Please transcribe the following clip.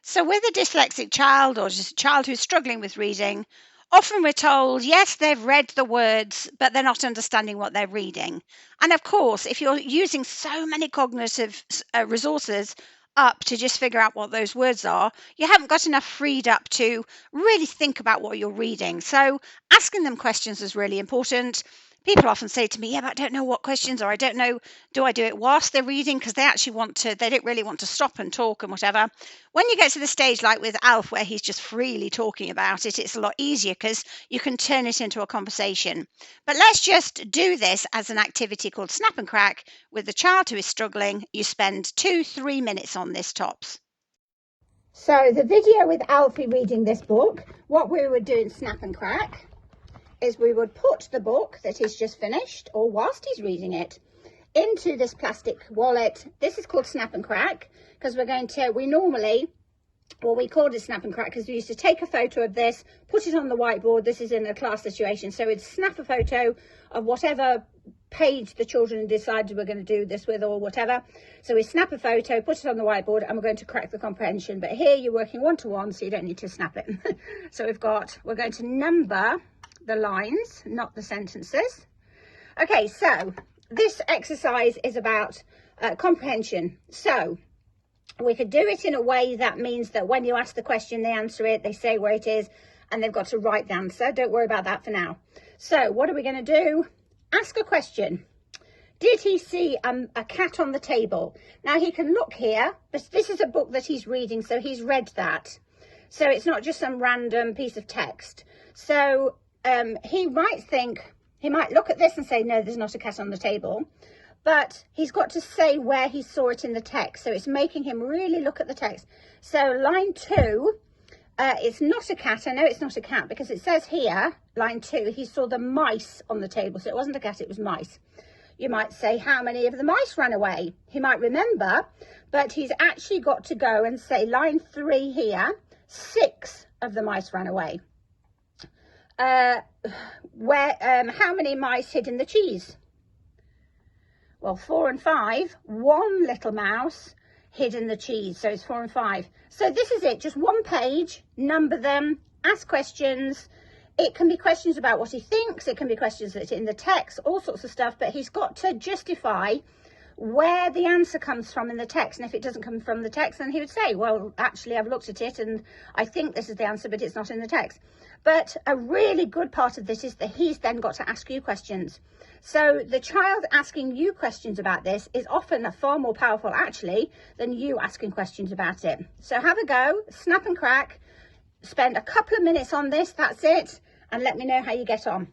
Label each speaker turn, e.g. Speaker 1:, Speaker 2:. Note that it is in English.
Speaker 1: So with a dyslexic child or just a child who's struggling with reading, often we're told, yes, they've read the words, but they're not understanding what they're reading. And of course, if you're using so many cognitive resources up to just figure out what those words are, you haven't got enough freed up to really think about what you're reading. So asking them questions is really important. People often say to me, yeah, but I don't know what questions, or I don't know, do I do it whilst they're reading? Because they don't really want to stop and talk and whatever. When you get to the stage like with Alf, where he's just freely talking about it, it's a lot easier because you can turn it into a conversation. But let's just do this as an activity called Snap and Crack with the child who is struggling. You spend 2-3 minutes on this tops. So the video with Alfie reading this book, what we would do in Snap and Crack is we would put the book that he's just finished, or whilst he's reading it, into this plastic wallet. This is called Snap and Crack because we called it Snap and Crack because we used to take a photo of this, put it on the whiteboard. This is in a class situation, so we'd snap a photo of whatever page the children decided we're going to do this with or whatever. So we snap a photo, put it on the whiteboard, and we're going to crack the comprehension. But here you're working one-to-one, so you don't need to snap it. So we're going to number the lines, not the sentences. Okay, so this exercise is about comprehension. So we could do it in a way that means that when you ask the question, they answer it, they say where it is, and they've got to write the answer. Don't worry about that for now. So what are we going to do? Ask a question. Did he see a cat on the table? Now he can look here, but this is a book that he's reading, so he's read that. So it's not just some random piece of text. So he might look at this and say, no, there's not a cat on the table. But he's got to say where he saw it in the text. So it's making him really look at the text. So line 2, it's not a cat. I know it's not a cat because it says here, line 2, he saw the mice on the table. So it wasn't a cat, it was mice. You might say, how many of the mice ran away? He might remember, but he's actually got to go and say, line 3 here, 6 of the mice ran away. How many mice hid in the cheese? Well, 4 and 5, 1 little mouse hid in the cheese. So it's 4 and 5. So this is it, just one page, number them, ask questions. It can be questions about what he thinks. It can be questions that are in the text, all sorts of stuff. But he's got to justify where the answer comes from in the text. And if it doesn't come from the text, then he would say, well, actually, I've looked at it and I think this is the answer, but it's not in the text. But a really good part of this is that he's then got to ask you questions. So the child asking you questions about this is often far more powerful, actually, than you asking questions about it. So have a go, Snap and Crack, spend a couple of minutes on this, that's it, and let me know how you get on.